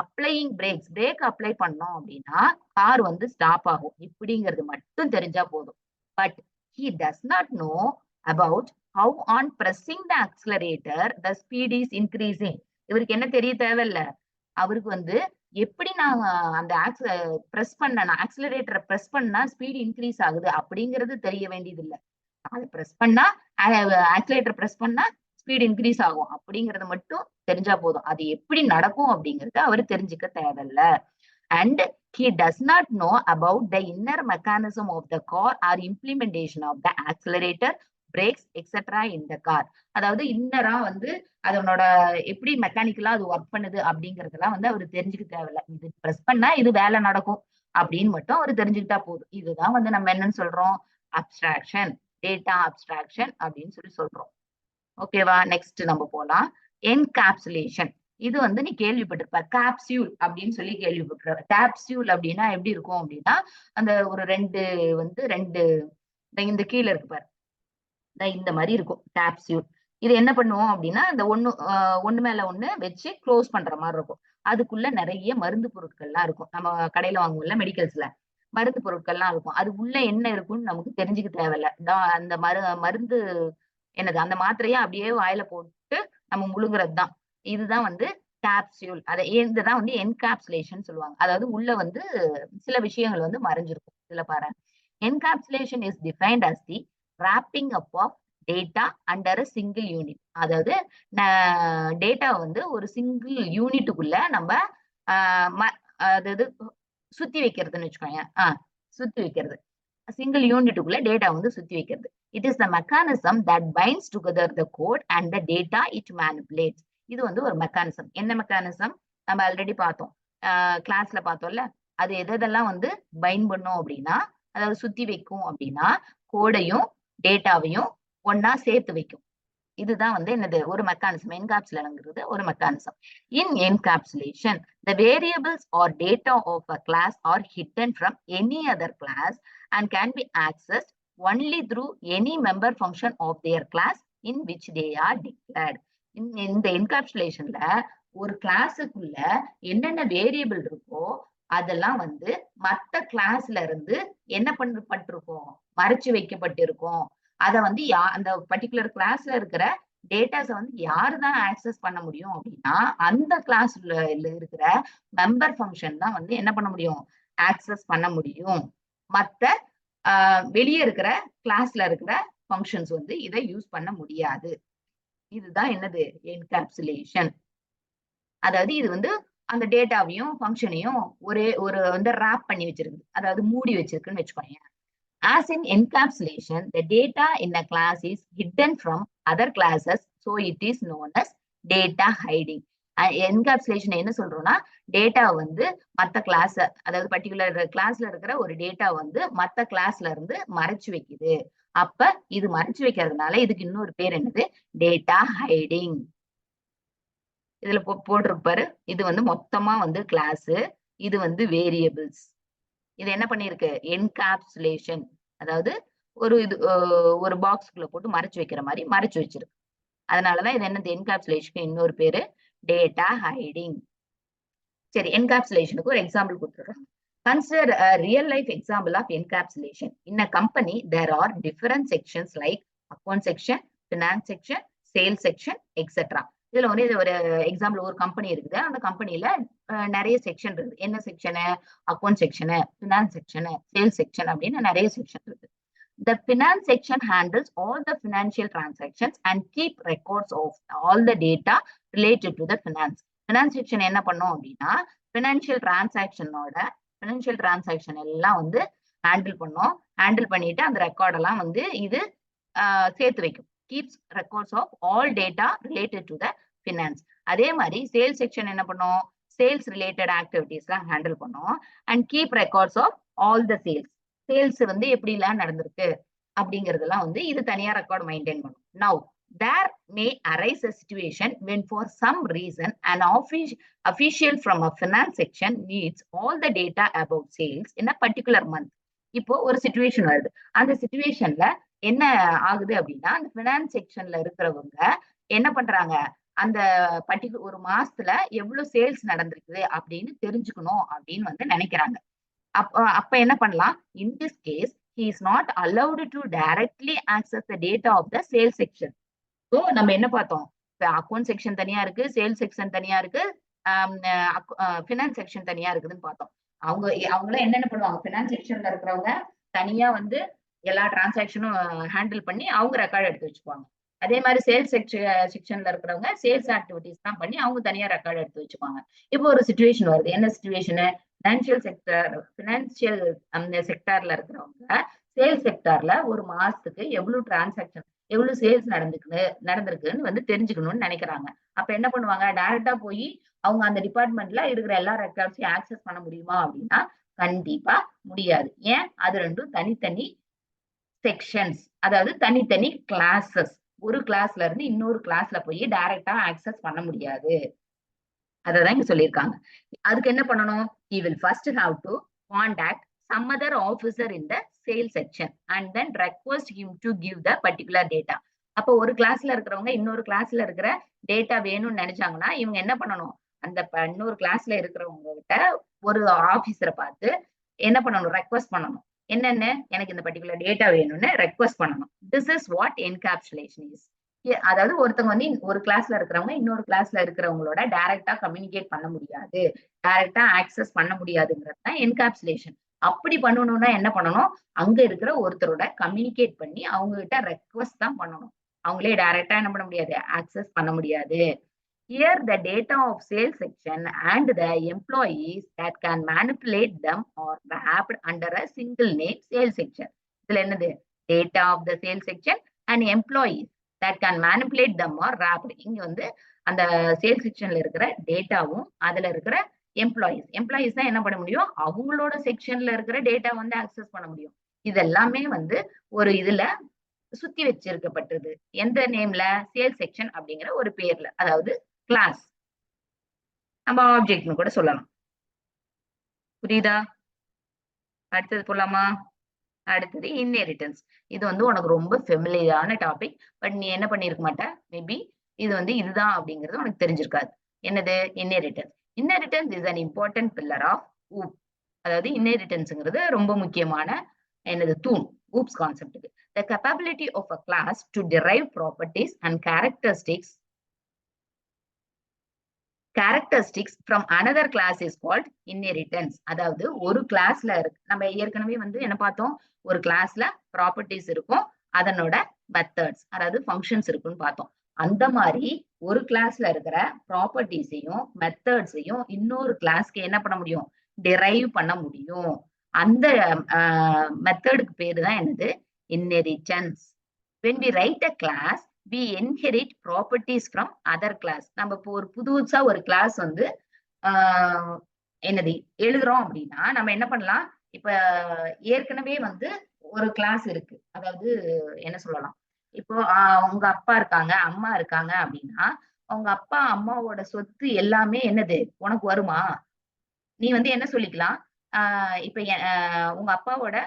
அப்ளையிங் பிரேக் அப்ளை பண்ணோம் அப்படின்னா கார் வந்து ஸ்டாப் ஆகும். இப்படிங்கிறது மட்டும் தெரிஞ்சா போதும். But he does not know about how on pressing the accelerator the speed is increasing. இவருக்கு என்ன தெரிய தேவையில்ல. அவருக்கு வந்து எப்படி நான் அந்த பிரஸ் பண்ண ஆக்சிலரேட்டரை பிரஸ் பண்ணா ஸ்பீட் இன்கிரீஸ் ஆகுது அப்படிங்கிறது தெரிய வேண்டியது இல்ல. அது பிரஸ் பண்ணா ஆக்சிலேட்டர் பிரஸ் பண்ணா ஸ்பீட் இன்கிரீஸ் ஆகும் அப்படிங்கறது மட்டும் தெரிஞ்சா போதும். அது எப்படி நடக்கும் அப்படிங்கறத அவரு தெரிஞ்சுக்க தேவையில்ல. And he does not know about the inner mechanism of the car or implementation of the accelerator, brakes, etc. in the car. அதாவது இன்னரா வந்து அதனோட எப்படி மெக்கானிக்கலா அது ஒர்க் பண்ணுது அப்படிங்கறதெல்லாம் வந்து அவரு தெரிஞ்சுக்க தேவையில்ல. இது பிரஸ் பண்ணா இது வேலை நடக்கும் அப்படின்னு மட்டும் அவரு தெரிஞ்சுக்கிட்டா போதும். இதுதான் வந்து நம்ம என்னன்னு சொல்றோம்? அப்ஸ்ட்ராக்ஷன். டேட்டா அப்ஸ்ட்ராக்ஷன் அப்படின்னு சொல்லி சொல்றோம். ஓகேவா? நெக்ஸ்ட் நம்ம போலாம். என்கேப்சுலேஷன். இது வந்து நீ கேள்விப்பட்டிருப்ப. கேப்சியூல் அப்படின்னு சொல்லி கேள்விப்பட்டிருப்ப. கேப்சியூல் அப்படின்னா எப்படி இருக்கும் அப்படின்னா, அந்த ஒரு 2 இந்த கீழ இருக்கு பாரு. இந்த மாரி இருக்கும் கேப்சியூல். இது என்ன பண்ணுவோம் அப்படின்னா இந்த ஒண்ணு மேல ஒண்ணு வச்சு க்ளோஸ் பண்ற மாதிரி இருக்கும். அதுக்குள்ள நிறைய மருந்து பொருட்கள்லாம் இருக்கும். நம்ம கடையில வாங்குவோம்ல மெடிக்கல்ஸ்ல மருந்து பொருட்கள்லாம் இருக்கும். அது உள்ள என்ன இருக்குன்னு நமக்கு தெரிஞ்சுக்க தேவையில்ல. அந்த மருந்து என்னது அந்த மாத்திரைய அப்படியே வாயில போட்டு நம்ம முழுங்குறது தான். இதுதான் வந்து கேப்சியூல். இதுதான் வந்து என்கேப்சுலேஷன் சொல்லுவாங்க. அதாவது உள்ள வந்து சில விஷயங்கள் வந்து மறைஞ்சிருக்கும். இதுல பாரு. Encapsulation is defined as the wrapping up of data under a single unit. அதாவது டேட்டா வந்து ஒரு சிங்கிள் யூனிட்டுக்குள்ள நம்ம அதாவது சுத்தி வைக்கிறதுன்னு வச்சுக்கோங்க. சுத்தி வைக்கிறது. சிங்கிள் யூனிட்டுக்குள்ள டேட்டா வந்து சுத்தி வைக்கிறது. It is the mechanism that binds together the code and the data it manipulates. இது வந்து ஒரு மெக்கானிசம். என்ன மெக்கானிசம்? நம்ம ஆல்ரெடி பார்த்தோம். கிளாஸ்ல பார்த்தோம்ல. அது எதெல்லாம் வந்து பைண்ட் பண்ணும் அப்படின்னா, அதாவது சுத்தி வைக்கும் அப்படின்னா, கோடையும் டேட்டாவையும் ஒன்னா சேர்த்து வைக்கும். இதுதான் வந்து என்னது ஒரு மெக்கானிசம். என்கேப்சுலேஷன்ங்கிறது ஒரு mechanism. In encapsulation the variables or data of a class are hidden from any other class and can be accessed only through any member function of their class in which they are declared. இந்த என்கேப்சுலேஷன்ல ஒரு கிளாஸுக்குள்ள என்னென்ன வேரியபிள் இருக்கோ அதெல்லாம் வந்து மத்த கிளாஸ்ல இருந்து என்ன பண்ணப்பட்டிருக்கும், மறைச்சு வைக்கப்பட்டிருக்கும். அத வந்து அந்த பர்டிகுலர் கிளாஸ்ல இருக்கிற டேட்டாஸை வந்து யாரு தான் ஆக்சஸ் பண்ண முடியும் அப்படின்னா, அந்த கிளாஸ்ல இருக்கிற மெம்பர் ஃபங்க்ஷன் தான் வந்து என்ன பண்ண முடியும், ஆக்சஸ் பண்ண முடியும். மத்த வெளியே இருக்கிற கிளாஸ்ல இருக்கிற ஃபங்க்ஷன்ஸ் வந்து இதை யூஸ் பண்ண முடியாது. இதுதான் என்னது என்கேப்சுலேஷன். அதாவது இது வந்து அந்த டேட்டாவையும் ஃபங்க்ஷனையும் ஒரு வந்து ராப் பண்ணி வச்சிருக்கு. அதாவது மூடி வச்சிருக்குன்னு வச்சுக்கோங்க. As in encapsulation, the data in a class is hidden from other classes, so it is known as data hiding. Encapsulation என்ன சொல்றோம்னா, டேட்டா வந்து மத்த கிளாஸ், அதாவது பர்டிகுலர் கிளாஸ்ல இருக்கிற ஒரு டேட்டா வந்து மத்த கிளாஸ்ல இருந்து மறைச்சு வைக்குது. அப்ப இது மறைச்சு வைக்கிறதுனால இதுக்கு இன்னொரு பேர் என்னது, டேட்டா ஹைடிங். இதுல போட்டிருப்பாரு. இது வந்து மொத்தமா வந்து கிளாஸ், இது வந்து வேரியபிள்ஸ். இது என்ன பண்ணிருக்கு, என்கேப்சுலேஷன். அதாவது ஒரு பாக்ஸ்குள்ள போட்டு மறைச்சு வைக்கிற மாதிரி மறைச்சு வச்சிருக்கு. அதனாலதான் இது என்னது, என்கேப்சுலேஷனுக்கு இன்னொரு பேரு டேட்டா ஹைடிங். சரி, என்கேப்சுலேஷனுக்கு ஒரு எக்ஸாம்பிள் கொடுத்துடுறோம். Consider a real life example of encapsulation. In a company, there are different sections like account section, finance section, sales section, etc. இதுல வந்து இது ஒரு எக்ஸாம்பிள், ஒரு கம்பெனி இருக்குது. அந்த கம்பெனில நிறைய செக்ஷன் இருக்குது. என்ன section, account section, finance section, sales section அப்படின்னு நிறைய செக்ஷன் இருக்கு. The finance section handles all the financial transactions and keep records of all the data related to the finance. Finance section என்ன பண்ணும் அப்படின்னா, ஃபினான்ஷியல் டிரான்சாக்ஷன் எல்லாம் வந்து ஹேண்டில் பண்ணும். ஹேண்டில் பண்ணிட்டு அந்த ரெக்கார்ட் எல்லாம் வந்து இது சேர்த்து வைக்கும். keeps records of all data related to the finance. அதே மாதிரி சேல்ஸ் செக்ஷன் என்ன பண்ணும், சேல்ஸ் ரிலேட்டட் ஆக்டிவிட்டிஸ் எல்லாம் ஹேண்டில் பண்ணும். And keep records of all the sales வந்து எப்படி எல்லாம் நடந்திருக்கு அப்படிங்கறதெல்லாம் வந்து இது தனியா ரெக்கார்ட் மெயின்டைன் பண்ணும். Now there may arise a situation when for some reason an official from a finance section needs all the data about sales in a particular month. இப்போ ஒரு சிச்சுவேஷன் வருது. அந்த சிச்சுவேஷன்ல என்ன ஆகுது அப்படின்னா, அந்த பினான்ஸ் செக்ஷன்ல இருக்கிறவங்க என்ன பண்றாங்க, அந்த ஒரு மாசத்துல எவ்வளவு சேல்ஸ் நடந்திருக்குது அப்படின்னு தெரிஞ்சுக்கணும் அப்படின்னு வந்து நினைக்கிறாங்க. அப்ப என்ன பண்ணலாம், in this case he is not allowed to directly access the data of the sales section. So நம்ம என்ன பார்த்தோம், அக்கௌண்ட் செக்ஷன் தனியா இருக்கு, சேல்ஸ் செக்ஷன் தனியா இருக்கு, பினான்ஸ் செக்ஷன் தனியா இருக்குதுன்னு பார்த்தோம். அவங்களாம் என்னென்ன பண்ணுவாங்க, பினான்ஸ் செக்ஷன்ல இருக்கிறவங்க தனியா வந்து எல்லா டிரான்சாக்ஷனும் ஹேண்டில் பண்ணி அவங்க ரெக்கார்ட் எடுத்து வச்சுக்குவாங்க. அதே மாதிரி சேல்ஸ் செக்ஷன்ல இருக்கிறவங்க சேல்ஸ் ஆக்டிவிட்டிஸ் தான் பண்ணி அவங்க தனியா ரெக்கார்ட் எடுத்து வச்சுக்குவாங்க. இப்போ ஒரு சிச்சுவேஷன் வருது. என்ன சிச்சுவேஷனு, பினான்சியல் அந்த செக்டார்ல இருக்கிறவங்க சேல்ஸ் செக்டார்ல ஒரு மாசத்துக்கு எவ்வளவு டிரான்சாக்ஷன், எவ்வளவு சேல்ஸ் நடந்திருக்குன்னு வந்து தெரிஞ்சுக்கணும்னு நினைக்கிறாங்க. அப்ப என்ன பண்ணுவாங்க, டைரக்டா போய் அவங்க அந்த டிபார்ட்மெண்ட்ல இருக்கிற எல்லா ரெக்கார்ட்ஸையும் ஆக்சஸ் பண்ண முடியுமா அப்படின்னா கண்டிப்பா முடியாது. ஏன், அது ரெண்டும் தனித்தனி செக்ஷன்ஸ், அதாவது தனித்தனி கிளாஸஸ். ஒரு கிளாஸ்ல இருந்து இன்னொரு கிளாஸ்ல போய் டைரக்டா ஆக்சஸ் பண்ண முடியாது. அததான் இங்க சொல்லியிருக்காங்க. அதுக்கு என்ன பண்ணணும், he will first have to contact some other officer in the sales section and then request him to give the particular data. அப்ப ஒரு கிளாஸ்ல இருக்கிறவங்க இன்னொரு கிளாஸ்ல இருக்கிற டேட்டா வேணும்னு நினைச்சாங்கன்னா இவங்க என்ன பண்ணணும், அந்த இன்னொரு கிளாஸ்ல இருக்கிறவங்க கிட்ட ஒரு ஆபீசரை பார்த்து என்ன பண்ணணும், ரெக்வஸ்ட் பண்ணணும். என்னன்னு, எனக்கு இந்த பர்டிகுலர் டேட்டா வேணும்னு ரெக்வஸ்ட் பண்ணணும். This is what encapsulation is. அதாவது ஒருத்தவங்க வந்து ஒரு கிளாஸ்ல இருக்கிறவங்க இன்னொரு கிளாஸ்ல இருக்கிறவங்களோட டைரக்டா கம்யூனிகேட் பண்ண முடியாது, டைரக்டா ஆக்சஸ் பண்ண முடியாதுங்கிறது தான் என்கேப்சுலேஷன். அப்படி பண்ணணும்னா என்ன பண்ணணும், அங்க இருக்கிற ஒருத்தரோட கம்யூனிகேட் பண்ணி அவங்க கிட்ட ரெக்வஸ்ட் தான் பண்ணணும். அவங்களே டைரக்டா என்ன பண்ண முடியாது, ஆக்சஸ் பண்ண முடியாது. Here the data of sales section and the employees that can manipulate them are wrapped under a single name sales section. இதுல என்னது, data of the sales section and employees that can manipulate them are wrapped. இங்க வந்து அந்த சேல்ஸ் செக்ஷன்ல இருக்கிற டேட்டாவும் அதுல இருக்கிற எம்ப்ளாயிஸ் தான் என்ன பண்ண முடியும், அவங்களோட செக்ஷன்ல இருக்கிற டேட்டா வந்து ஆக்சஸ் பண்ண முடியும். இதெல்லாமே வந்து ஒரு இதுல சுத்தி வச்சிருக்கப்பட்டது. எந்த நேம்ல, சேல்ஸ் செக்ஷன் அப்படிங்கிற ஒரு பேர்ல, அதாவது கிளாஸ். நம்ம ஆப்ஜெக்ட்னு கூட சொல்லலாம். புரியுதா? அடுத்தது போலாமா? அடுத்தது இன்ஹெரிட்டன்ஸ். இது வந்து உனக்கு ரொம்ப ஃபெமிலியரான டாபிக். பட் நீ என்ன பண்ணிருக்க மாட்ட, மேபி இது வந்து இதுதான் அப்படிங்கிறது உனக்கு தெரிஞ்சிருக்காது. என்னது, inheritance. Inheritance is an important pillar of OOP. அதாவது இன்ஹெரிட்டன்ஸ்ங்கிறது ரொம்ப முக்கியமான என்னது, தூண். ஊப்ஸ் கான்செப்ட்டுக்கு. The capability of a class to derive properties and characteristics from another class is called inheritance. அதாவது ஒரு கிளாஸ்ல இருக்கு, நம்ம ஏற்கனவே வந்து என்ன பார்த்தோம், ஒரு கிளாஸ்ல ப்ராப்பர்ட்டிஸ் இருக்கும், அதனோட மெத்தட்ஸ் அதாவது ஃபங்க்ஷன்ஸ் இருக்குன்னு பார்த்தோம். அந்த மாதிரி ஒரு கிளாஸ்ல இருக்கிற ப்ராப்பர்ட்டிஸையும் மெத்தட்ஸையும் இன்னொரு கிளாஸ்க்கு என்ன பண்ண முடியும், டிரைவ் பண்ண முடியும். அந்த மெத்தடுக்கு பேரு தான் என்னது, inheritance. When we write a class, we inherit properties from other class. நம்ம இப்போ ஒரு புதுசா ஒரு கிளாஸ் வந்து என்னது எழுதுறோம் அப்படின்னா நம்ம என்ன பண்ணலாம், இப்ப ஏற்கனவே வந்து ஒரு கிளாஸ் இருக்கு, அதாவது என்ன சொல்லலாம், இப்போ உங்க அப்பா இருக்காங்க, அம்மா இருக்காங்க அப்படின்னா அவங்க அப்பா அம்மாவோட சொத்து எல்லாமே என்னது உனக்கு வருமா? நீ வந்து என்ன சொல்லிக்கலாம், இப்ப உங்க அப்பாவோட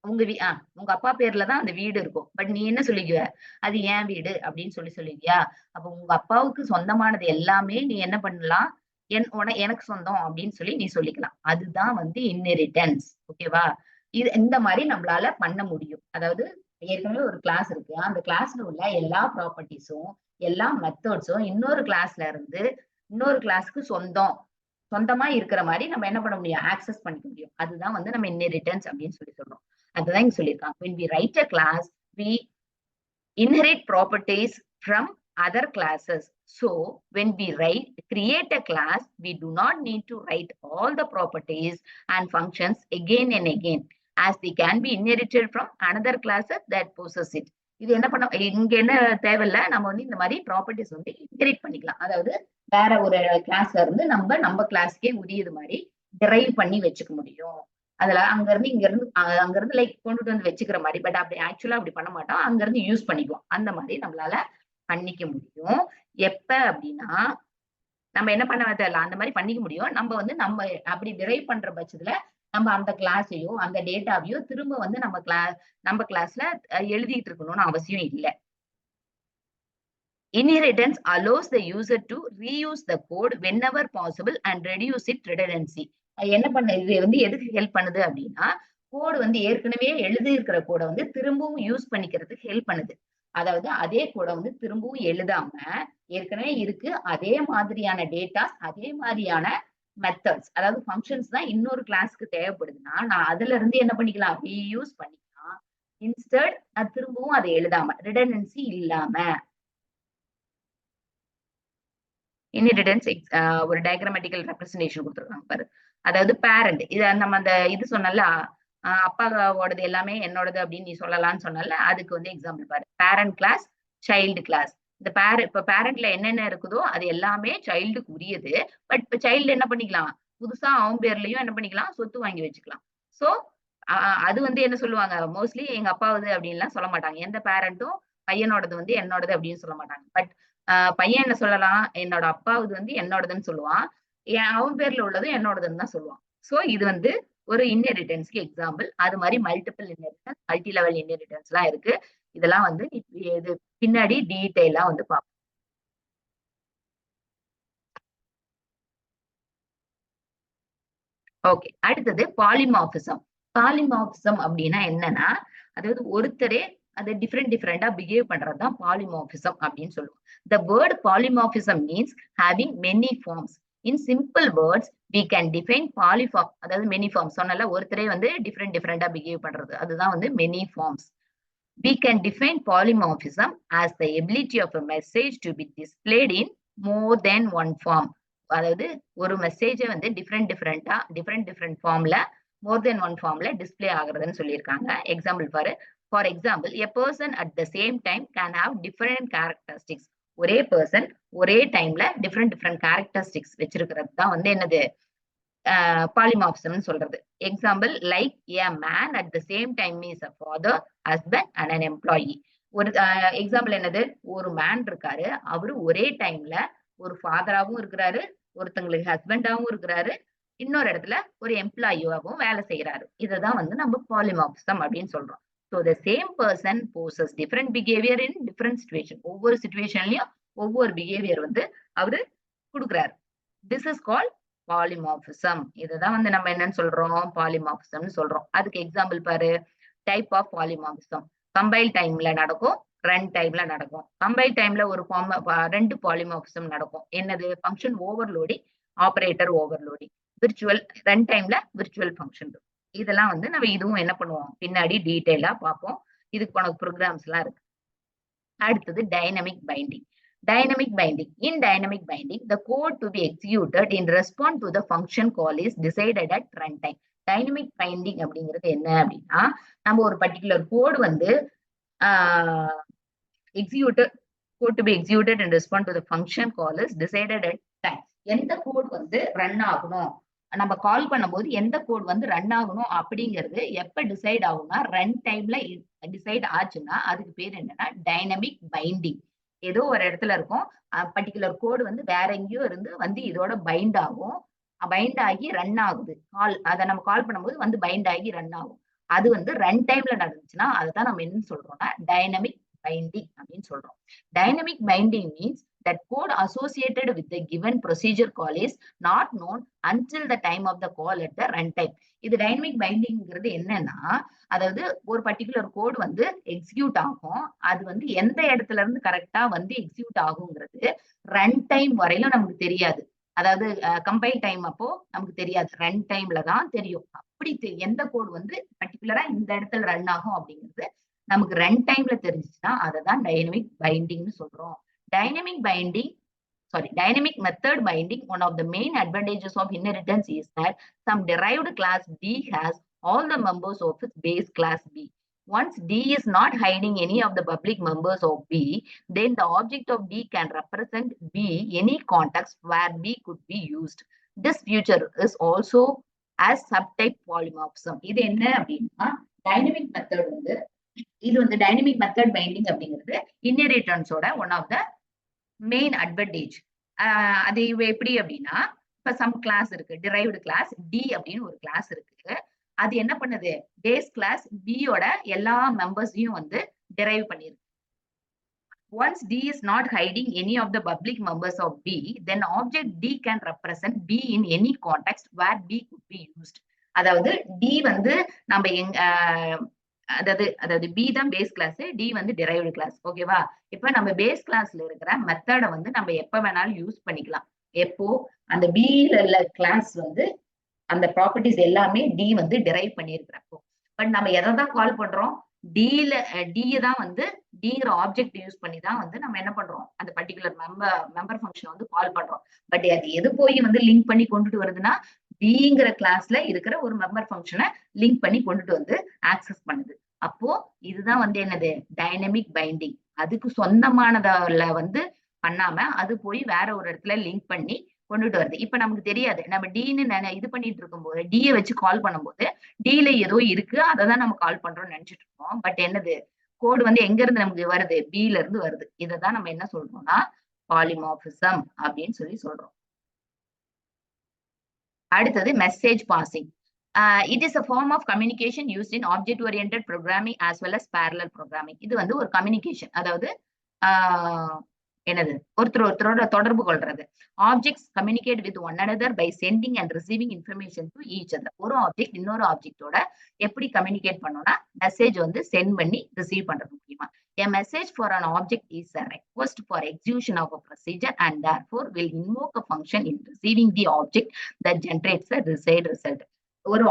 உங்க அப்பா பேர்ல தான் அந்த வீடு இருக்கும். பட் நீ என்ன சொல்லிக்குவ, அது என் வீடு அப்படின்னு சொல்லிக்குவியா? அப்ப உங்க அப்பாவுக்கு சொந்தமானது எல்லாமே நீ என்ன பண்ணலாம், எனக்கு சொந்தம் அப்படின்னு சொல்லி நீ சொல்லிக்கலாம். அதுதான் வந்து இன்ஹெரிட்டன்ஸ். ஓகேவா? இந்த மாதிரி நம்மளால பண்ண முடியும். அதாவது ஏற்கனவே ஒரு கிளாஸ் இருக்கு, அந்த கிளாஸ்ல உள்ள எல்லா ப்ராப்பர்ட்டிஸும் எல்லா மெத்தட்ஸும் இன்னொரு கிளாஸ்ல இருந்து இன்னொரு கிளாஸ்க்கு சொந்தமா இருக்கிற மாதிரி நம்ம என்ன பண்ண முடியும், ஆக்சஸ் பண்ணிக்க முடியும். அதுதான் வந்து நம்ம இன்ஹெரிட்டன்ஸ் அப்படின்னு சொல்லி சொல்றோம். அதுதான் இங்க சொல்லியிருக்காங்க. When we write a class, we inherit properties from other classes. So when we create a class, we do not need to write all the properties and functions again and again, as they can be inherited from another classes that possess it. இது என்ன பண்ண, இங்க என்ன தேவையில்ல, நம்ம வந்து இந்த மாதிரி ப்ராப்பர்ட்டிஸ் வந்து இன்ஹெரிட் பண்ணிக்கலாம். அதாவது வேற ஒரு கிளாஸ்ல இருந்து நம்ம கிளாஸ்க்கே உரியது மாதிரி டிரைவ் பண்ணி வச்சுக்க முடியும். அதுல அங்க இருந்து லைக் கொண்டுட்டு வந்து வச்சுக்கிற மாதிரி. பட் அப்படி ஆக்சுவலா அப்படி பண்ண மாட்டோம், அங்க இருந்து யூஸ் பண்ணிக்குவோம். அந்த மாதிரி நம்மளால பண்ணிக்க முடியும். எப்ப அப்படின்னா நம்ம என்ன பண்ண தேவையில்ல, அந்த மாதிரி பண்ணிக்க முடியும். நம்ம அப்படி டிரைவ் பண்ற பட்சத்துல நம்ம அந்த கிளாஸையோ அந்த டேட்டாவையோ திரும்ப வந்து நம்ம கிளாஸ்ல எழுதிட்டு இருக்கணும்னு அவசியம் இல்லை. Inheritance allows the user to reuse the code whenever possible and reduce its redundancy. என்ன இது வந்து எதுக்கு ஹெல்ப் பண்ணுது அப்படின்னா, கோடு வந்து ஏற்கனவே எழுதி இருக்கிற கோடை வந்து திரும்பவும் யூஸ் பண்ணிக்கிறதுக்கு ஹெல்ப் பண்ணுது. அதாவது அதே கோடை வந்து திரும்பவும் எழுதாம, ஏற்கனவே இருக்கு அதே மாதிரியான டேட்டாஸ், அதே மாதிரியான மெத்தட்ஸ், அதாவது ஃபங்க்ஷன்ஸ் தான் இன்னொரு கிளாஸ்க்கு தேவைப்படுதுன்னா நான் அதுல இருந்து என்ன பண்ணிக்கலாம், ரீயூஸ் பண்ணிக்கலாம். இன்ஸ்டட் நான் திரும்பவும் அதை எழுதாம, ரிடண்டன்சி இல்லாம. இன்ஹெரிட்டன்ஸ் ஒரு டயக்ராமேட்டிக்கல் ரெப்ரசன்டேஷன் கொடுத்துருக்காங்க பாரு. அதாவது பேரண்ட், இத நம்ம அந்த இது சொன்னல, அப்பாவோடது எல்லாமே என்னோடது அப்படின்னு நீ சொல்லலாம்னு சொன்னல, அதுக்கு வந்து எக்ஸாம்பிள் பாரு. Parent class, child class. இந்த இப்ப பேரண்ட்ல என்னென்ன இருக்குதோ அது எல்லாமே சைல்டுக்கு உரியது. பட் இப்ப சைல்டு என்ன பண்ணிக்கலாம், புதுசா அவன் பேர்லயும் என்ன பண்ணிக்கலாம், சொத்து வாங்கி வச்சுக்கலாம். சோ அது வந்து என்ன சொல்லுவாங்க, மோஸ்ட்லி எங்க அப்பாவது அப்படின்லாம் சொல்ல மாட்டாங்க. எந்த பேரண்ட்டும் பையனோடது வந்து என்னோடது அப்படின்னு சொல்ல மாட்டாங்க. பட் பையன் என்ன சொல்லலாம், என்னோட அப்பாவது வந்து என்னோடதுன்னு சொல்லுவான், அவன் பேர்ல உள்ளதும் என்னோடதுன்னு தான் சொல்லுவான். சோ இது வந்து ஒரு இன்ஹெரிட்டன்ஸ்க்கு எக்ஸாம்பிள். அது மாதிரி multiple inheritance, multi level inheritance எல்லாம் இருக்கு. இதெல்லாம் வந்து இது பின்னாடி டீடைலா வந்து பார்ப்போம். ஓகே, அடுத்தது பாலிமார்பிசம். பாலிமார்பிசம் அப்படின்னா என்னன்னா, அதாவது ஒருத்தரே அது டிஃபரெண்டா பிஹேவ் பண்றதுதான் பாலிமார்பிசம் அப்படின்னு சொல்லுவோம். The word polymorphism means having many forms. In simple words, we can define polyform, அதாவது many forms. சொன்னல ஒருத்தரே வந்து டிஃபரெண்டா பிஹேவ் பண்றது. அதுதான் வந்து many forms. We can define polymorphism as the ability of a message to be displayed in more than one form. அதாவது ஒரு மெசேஜை வந்து டிஃப்ரெண்ட் ஃபார்ம்ல மோர் தென் ஒன் ஃபார்ம்ல டிஸ்பிளே ஆகுறதுன்னு சொல்லியிருக்காங்க. எக்ஸாம்பிள் பாரு. For example, a person at the same time can have different characteristics. ஒரே பர்சன் ஒரே டைம்ல டிஃபரெண்ட் கேரக்டரிஸ்டிக்ஸ் வச்சிருக்கிறது தான் வந்து என்னது பாலிமார்பிசம் சொல்றது. Example, like a man at the same time is a father, husband and an employee. ஒரு எக்ஸாம்பிள் என்னது, ஒரு மேன் இருக்காரு, அவரு ஒரே டைம்ல ஒரு ஃபாதராவும் இருக்கிறாரு, ஒருத்தங்களுக்கு ஹஸ்பண்டாவும் இருக்கிறாரு, இன்னொரு இடத்துல ஒரு எம்ப்ளாயியாவும் வேலை செய்யறாரு. இததான் வந்து நம்ம பாலிமார்பிசம் அப்படின்னு சொல்றோம். So the same person poses different behavior in different situation. ஒவ்வொரு சிச்சுவேஷன்லயும் ஒவ்வொரு பிஹேவியர் வந்து அவரு கொடுக்குறாரு. This is called polymorphism. இதுதான் வந்து நம்ம என்னன்னு சொல்றோம், பாலிமார்பிசம்னு சொல்றோம். அதுக்கு எக்ஸாம்பிள் பாரு. Type of polymorphism. கம்பைல் டைம்ல நடக்கும், ரன் டைம்ல நடக்கும். கம்பைல் டைம்ல ஒரு ரெண்டு பாலிமார்பிசம் நடக்கும். என்னது, function overloading, operator overloading. Virtual run டைம்ல விர்ச்சுவல் ஃபங்க்ஷன். இதெல்லாம் வந்து நம்ம இதுவும் என்ன பண்ணுவோம், பின்னாடி டீடைலா பார்ப்போம். இதுக்கு உனக்கு ப்ரோக்ராம்ஸ் எல்லாம் இருக்கு. அடுத்தது dynamic binding. Dynamic binding. In dynamic binding, the code to be executed in response to the function call is decided at runtime. Dynamic binding அப்படிங்கிறது என்ன அப்படின்னா, நம்ம ஒரு பர்டிகுலர் கோடு வந்து code to be executed in response to the function call is decided at time. எந்த கோட் வந்து ரன் ஆகணும், நம்ம கால் பண்ணும்போது எந்த கோட் வந்து ரன் ஆகணும் அப்படிங்கிறது எப்ப டிசைட் ஆகும்னா, ரன் டைம்ல டிசைட் ஆச்சுன்னா அதுக்கு பேர் என்னன்னா டைனமிக் பைண்டிங். ஏதோ ஒரு இடத்துல இருக்கும், பர்டிகுலர் கோடு வந்து வேற எங்கேயோ இருந்து வந்து இதோட பைண்ட் ஆகும், பைண்ட் ஆகி ரன் ஆகுது. அதை நம்ம கால் பண்ணும்போது வந்து பைண்ட் ஆகி ரன் ஆகும். அது வந்து ரன் டைம்ல நடந்துச்சுன்னா அதுதான் நம்ம என்ன சொல்றோம்னா டைனமிக் பைண்டிங் அப்படின்னு சொல்றோம். Dynamic binding means that code associated with the given procedure call is not known until the time of the call at the runtime. இது டைனமிக் பைண்டிங்கிறது என்னன்னா, அதாவது ஒரு பர்டிகுலர் கோட் வந்து எக்ஸிக்யூட் ஆகும், அது வந்து எந்த இடத்துல இருந்து கரெக்டா வந்து எக்ஸிக்யூட் ஆகுங்கிறது ரன் டைம் வரையிலும் நமக்கு தெரியாது. அதாவது கம்பைல் டைம் அப்போ நமக்கு தெரியாது, ரன் டைம்ல தான் தெரியும். அப்படி எந்த கோட் வந்து பர்டிகுலரா இந்த இடத்துல ரன் ஆகும் அப்படிங்கிறது நமக்கு ரன் டைம்ல தெரிஞ்சிச்சுன்னா அதை தான் டைனமிக் பைண்டிங்னு சொல்றோம். Dynamic method binding, one of the main advantages of inheritance is that some derived class D has all the members of its base class B. Once D is not hiding any of the public members of B, then the object of D can represent B any context where B could be used. This feature is also as subtype polymorphism. இது என்ன அப்படின்னா, டைனமிக் மெத்தட் வந்து இது வந்து டைனமிக் மெத்தட் பைண்டிங் அப்படிங்கிறது இன்ஹெரிட்டன்ஸோட one of the main advantage. அது எப்படி அப்படின்னா, இப்ப சம் கிளாஸ் இருக்கு, டிரைவ்டு கிளாஸ் டி அப்படின்னு ஒரு கிளாஸ் இருக்கு. அது என்ன பண்ணுது, பேஸ் கிளாஸ் பியோட எல்லா மெம்பர்ஸையும் வந்து டிரைவ் பண்ணிருக்கு. Once D is not hiding any of the public members of B, then object D can represent B in any context where B could be used. அதாவது D வந்து நம்ம அதாவது பி தான் பேஸ் கிளாஸ், டி வந்து டிரைவ்டு கிளாஸ். ஓகேவா? இப்ப நம்ம பேஸ் கிளாஸ்ல இருக்கிற மெத்தடை வந்து நம்ம எப்ப வேணாலும் யூஸ் பண்ணிக்கலாம். எப்போ அந்த பில உள்ள கிளாஸ் வந்து அந்த ப்ராப்பர்ட்டிஸ் எல்லாமே டி வந்து டிரைவ் பண்ணிருக்கிறப்போ. பட் நம்ம எதை தான் கால் பண்றோம், டி தான் வந்து டிங்கிற ஆப்ஜெக்ட் யூஸ் பண்ணி தான் வந்து நம்ம என்ன பண்றோம், அந்த பர்டிகுலர் மெம்பர் ஃபங்க்ஷன் வந்து கால் பண்றோம். பட் அது எது போய் வந்து லிங்க் பண்ணி கொண்டுட்டு வருதுன்னா, டிங்கிற கிளாஸ்ல இருக்கிற ஒரு மெம்பர் ஃபங்க்ஷனை லிங்க் பண்ணி கொண்டுட்டு வந்து ஆக்சஸ் பண்ணுது. அப்போ இதுதான் வந்து என்னது, டைனமிக் பைண்டிங். அதுக்கு சொந்தமானதுல வந்து பண்ணாம அது போய் வேற ஒரு இடத்துல லிங்க் பண்ணி கொண்டுட்டு வருது. இப்ப நமக்கு தெரியாது, நம்ம டின்னு இது பண்ணிட்டு இருக்கும் போது, டியை வச்சு கால் பண்ணும்போது டில ஏதோ இருக்கு, அதை தான் நம்ம கால் பண்றோம்னு நினைச்சிட்டு இருக்கோம். பட் என்னது, கோடு வந்து எங்க இருந்து நமக்கு வருது, பில இருந்து வருது. இதைதான் நம்ம என்ன சொல்றோம்னா பாலிமார்பிசம் அப்படின்னு சொல்லி சொல்றோம். அடுத்தது message passing. It is a form of communication used in object oriented programming as well as parallel programming. இது வந்து ஒரு கம்யூனிகேஷன், அதாவது என்னது ஒருத்தரோட தொடர்பு கொள்றது. Objects communicate with one another by sending and receiving information to each other. ஒரு ஆப்ஜெக்ட் இன்னொரு ஆப்ஜெக்டோட எப்படி கம்யூனிகேட் பண்ணோம்னா மெசேஜ் வந்து சென்ட் பண்ணி ரிசீவ் பண்றது முக்கியமா. A message for an object is a request for execution of a procedure and therefore will invoke a function in receiving the object that generates the desired result. ஒரு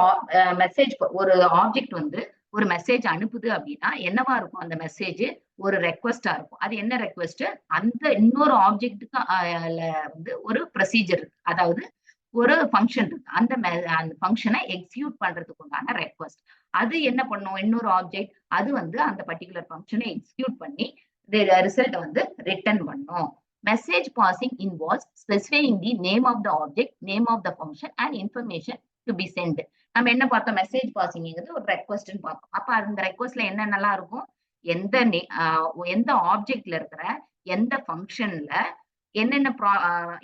மெசேஜ், ஒரு ஆப்ஜெக்ட் வந்து ஒரு மெசேஜ் அனுப்புது அப்படின்னா என்னவா இருக்கும் அந்த மெசேஜ்? ஒரு ரெக்வஸ்டா இருக்கும். அது என்ன ரெக்வஸ்ட்? அந்த இன்னொரு ஆப்ஜெக்ட்டுக்கு வந்து ஒரு ப்ரொசீஜர் இருக்கு, அதாவது ஒரு ஃபங்க்ஷன் இருக்கு. அந்த ஃபங்க்ஷனை எக்ஸிக்யூட் பண்றதுக்கு உண்டான ரெக்வஸ்ட். அது என்ன பண்ணும்? இன்னொரு ஆப்ஜெக்ட் அது வந்து அந்த பர்டிகுலர் ஃபங்க்ஷனை எக்ஸிக்யூட் பண்ணி ரிசல்ட் வந்து ரிட்டர்ன் பண்ணும். Message passing involves specifying the name of the object, name of the function and information to be sent. நம்ம என்ன பார்த்தோம்? மெசேஜ் பாசிங்கிறது ஒரு ரெக்வஸ்ட்னு பார்த்தோம். அப்ப அந்த ரெக்வஸ்ட்ல என்னென்னலாம் இருக்கும்? எந்த ஆப்ஜெக்ட்ல இருக்கிற எந்த ஃபங்க்ஷன்ல என்னென்ன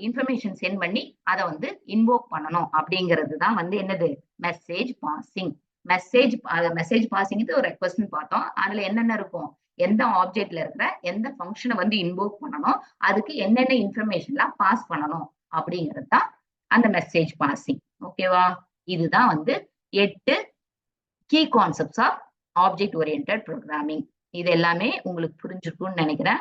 இன்ஃபர்மேஷன் சென்ட் பண்ணி அதை வந்து இன்வோக் பண்ணணும் அப்படிங்கிறது தான் வந்து என்னது? Message passing. மெசேஜ் பாசிங் ஒரு ரெக்வஸ்ட்னு பார்த்தோம். அதுல என்னென்ன இருக்கும்? எந்த ஆப்ஜெக்ட்ல இருக்கிற எந்த ஃபங்க்ஷனை வந்து இன்வோக் பண்ணணும், அதுக்கு என்னென்ன இன்ஃபர்மேஷன்லாம் பாஸ் பண்ணணும் அப்படிங்கிறது தான் அந்த மெசேஜ் பாசிங். ஓகேவா? இதுதான் வந்து 8 key concepts of object oriented programming. இது எல்லாமே உங்களுக்கு புரிஞ்சிருக்கும்னு நினைக்கிறேன்.